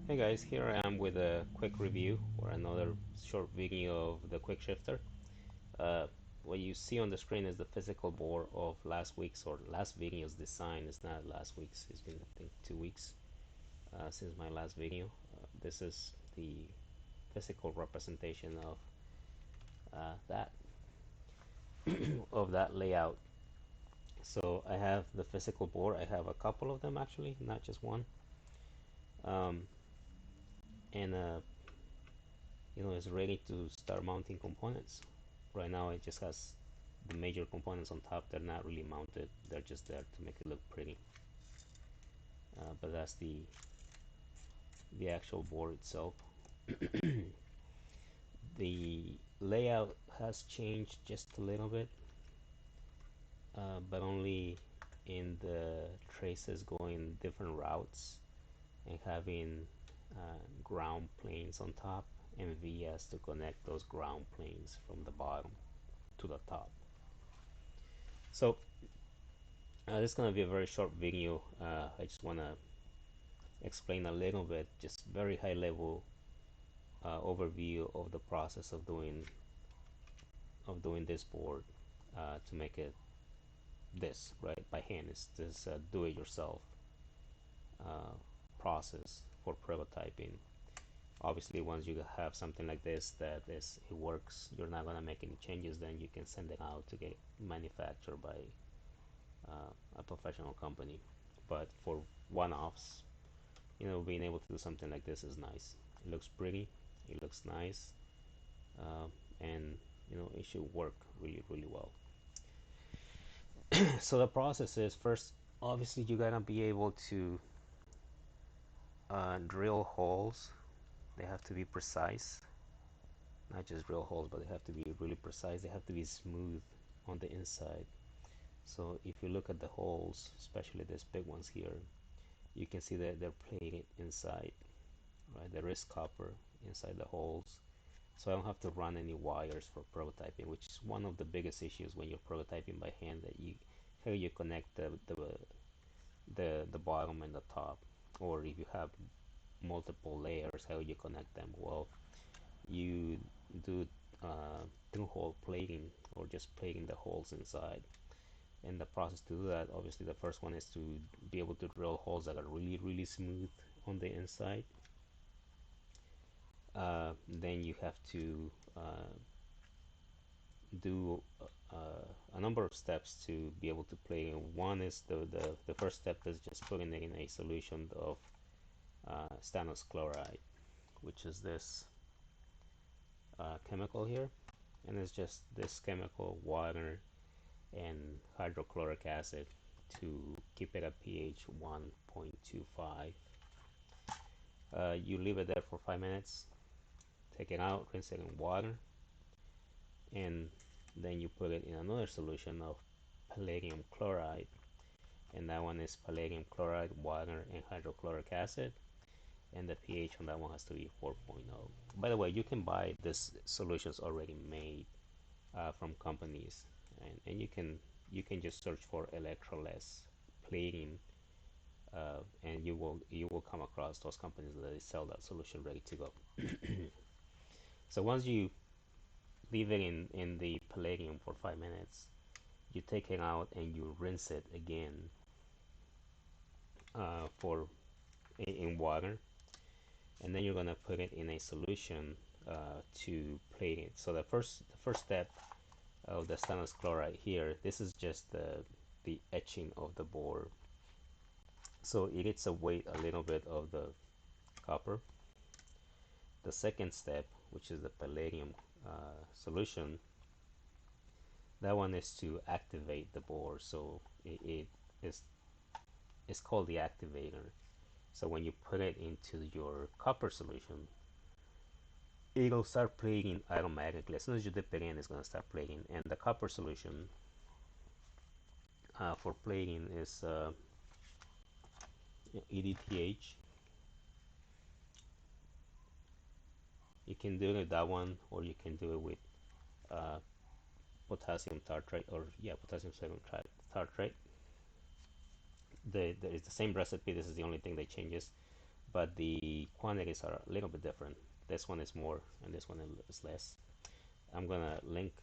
Hey guys, here I am with a quick review or another short video of the QuickShifter. Uh, what you see on the screen is the physical board of last week's or last video's design. It's not last week's, it's been I think 2 weeks since my last video. This is the physical representation of that of that layout. So I have the physical board. I have a couple of them actually, not just one. Um, and it's ready to start mounting components. Right now it just has the major components on top. They're not really mounted, they're just there to make it look pretty. But that's the actual board itself. The layout has changed just a little bit, but only in the traces going different routes and having ground planes on top and vias to connect those ground planes from the bottom to the top. So this is going to be a very short video. I just want to explain a little bit, just very high level overview of the process of doing this board to make it this right by hand. It's this do-it-yourself uh, process for prototyping. Obviously, once you have something like this that it works, you're not gonna make any changes. Then you can send it out to get manufactured by a professional company. But for one-offs, being able to do something like this is nice. It looks pretty, it looks nice, uh, and it should work really, really well. So the process is first, obviously, you gotta be able to drill holes. They have to be precise, not just drill holes, but they have to be really precise. They have to be smooth on the inside. So if you look at the holes, especially these big ones here, you can see that they're plated inside, right? There is copper inside the holes, so I don't have to run any wires for prototyping, which is one of the biggest issues when you're prototyping by hand, that how you connect the bottom and the top, or if you have multiple layers, how you connect them. Well, you do through-hole plating, or just plating the holes inside. And the process to do that, obviously the first one is to be able to drill holes that are really, really smooth on the inside. Then you have to do a number of steps to be able to play. One is the first step is just putting in a solution of stannous chloride, which is this chemical here, and it's just this chemical, water, and hydrochloric acid to keep it at pH 1.25. You leave it there for 5 minutes, take it out, rinse it in water, and then you put it in another solution of palladium chloride, and that one is palladium chloride, water, and hydrochloric acid, and the pH on that one has to be 4.0. By the way, you can buy these solutions already made from companies, and you can just search for electroless plating, and you will come across those companies that they sell that solution ready to go. So once you leave it in the palladium for 5 minutes, you take it out and you rinse it again for in water, and then you're gonna put it in a solution to plate it. So the first step of the stannous chloride here, this is just the etching of the board. So it eats away a little bit of the copper. The second step, which is the palladium solution, that one is to activate the board. So it is it's called the activator. So when you put it into your copper solution, it'll start plating automatically. As soon as you dip it in, it's going to start plating. And the copper solution for plating is EDTH. You can do it with that one, or you can do it with uh, potassium tartrate, or yeah, potassium sodium tartrate. It's the same recipe. This is the only thing that changes. but the quantities are a little bit different. This one is more and this one is less. I'm gonna link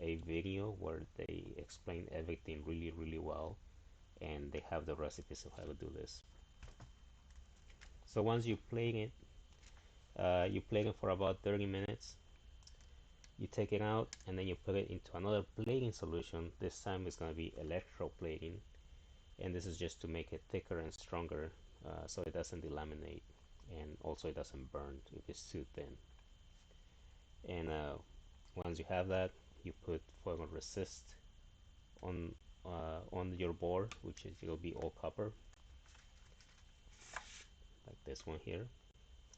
a video where they explain everything really well, and they have the recipes of how to do this. So once you plate it for about 30 minutes. You take it out and then you put it into another plating solution. This time it's going to be electroplating, and this is just to make it thicker and stronger, so it doesn't delaminate, and also it doesn't burn if it's too thin. And once you have that, you put foil resist on your board, which is will be all copper, like this one here,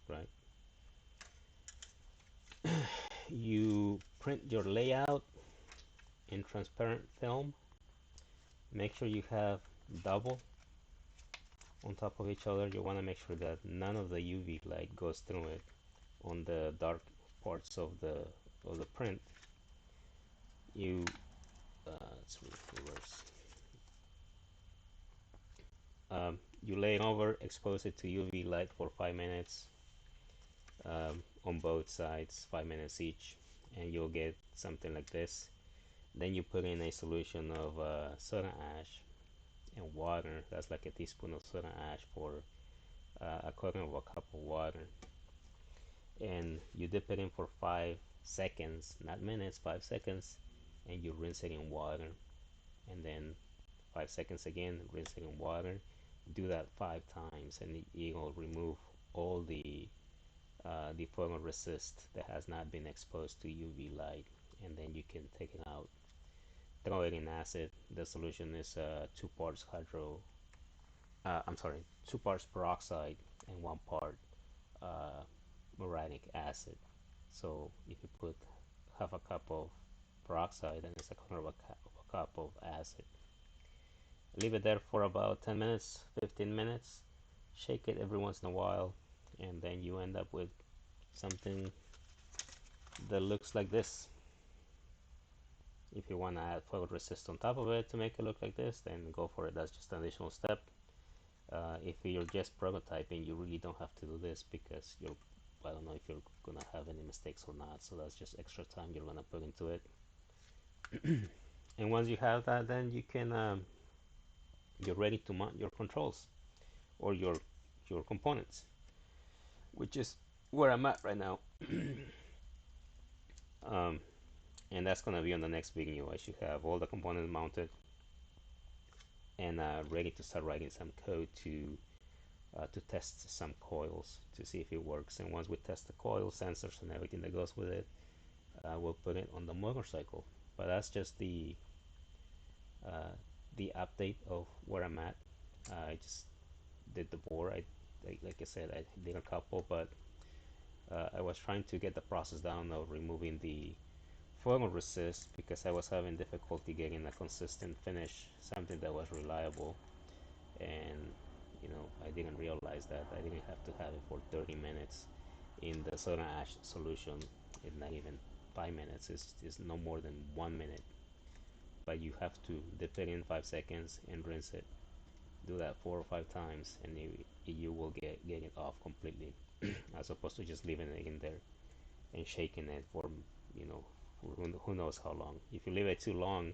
right? You print your layout in transparent film. Make sure you have double on top of each other. You want to make sure that none of the UV light goes through it on the dark parts of the print. You let's reverse. You lay it over, expose it to UV light for 5 minutes on both sides, 5 minutes each, and you'll get something like this. Then you put in a solution of soda ash and water. That's like a teaspoon of soda ash for a quarter of a cup of water, and you dip it in for 5 seconds, not minutes, 5 seconds, and you rinse it in water, and then 5 seconds again, rinse it in water. Do that 5 times, and it will remove all the foil resist that has not been exposed to UV light, and then you can take it out. Throw it in acid. The solution is 2 parts hydro. I'm sorry, 2 parts peroxide and 1 part uh, muriatic acid. So if you put half a cup of peroxide, then it's a quarter of a cup of acid. Leave it there for about 10 minutes, 15 minutes. Shake it every once in a while, and then you end up with something that looks like this. If you want to add foil resist on top of it to make it look like this, then go for it. That's just an additional step. If you're just prototyping, you really don't have to do this because I don't know if you're gonna have any mistakes or not. So that's just extra time you're gonna put into it. And once you have that, then you're ready to mount your controls or your components, which is where I'm at right now. um, and that's gonna be on the next video. I should have all the components mounted and ready to start writing some code to test some coils to see if it works. And once we test the coil sensors and everything that goes with it, we'll put it on the motorcycle. But that's just uh, the update of where I'm at. I just did the board. Like I said, I did a couple, but I was trying to get the process down of removing the foil resist because I was having difficulty getting a consistent finish, something that was reliable. And I didn't realize that I didn't have to have it for 30 minutes in the soda ash solution. It's not even 5 minutes. It's no more than 1 minute. But you have to dip it in 5 seconds and rinse it. Do that 4 or 5 times, and you will get it off completely, as opposed to just leaving it in there and shaking it for you know for who knows how long. If you leave it too long,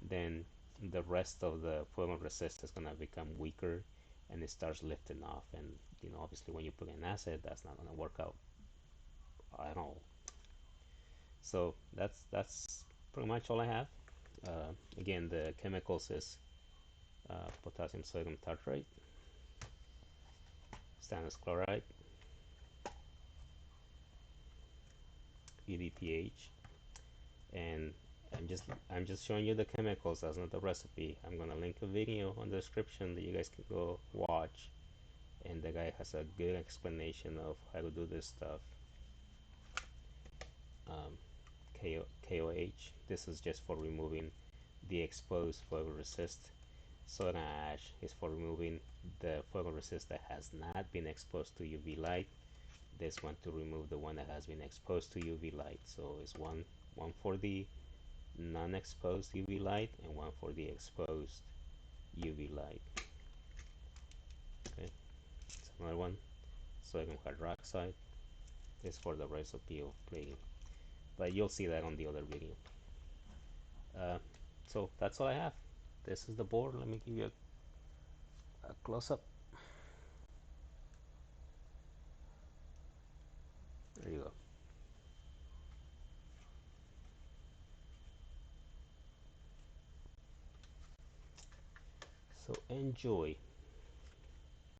then the rest of the foil resist is gonna become weaker, and it starts lifting off. And obviously, when you put in acid, that's not gonna work out at all. So that's pretty much all I have. Again, the chemicals is potassium sodium tartrate, stannous chloride, EDPH, and I'm just showing you the chemicals. That's not the recipe. I'm gonna link a video on the description that you guys can go watch, and the guy has a good explanation of how to do this stuff. um, KOH. This is just for removing the exposed foil resist. Soda ash is for removing the foil resist that has not been exposed to UV light. This one to remove the one that has been exposed to UV light. So it's one for the non-exposed UV light and one for the exposed UV light. Okay, it's another one. sodium hydroxide. This is for the recipe of plating, but you'll see that on the other video. So that's all I have. This is the board. Let me give you a close-up. There you go. So enjoy.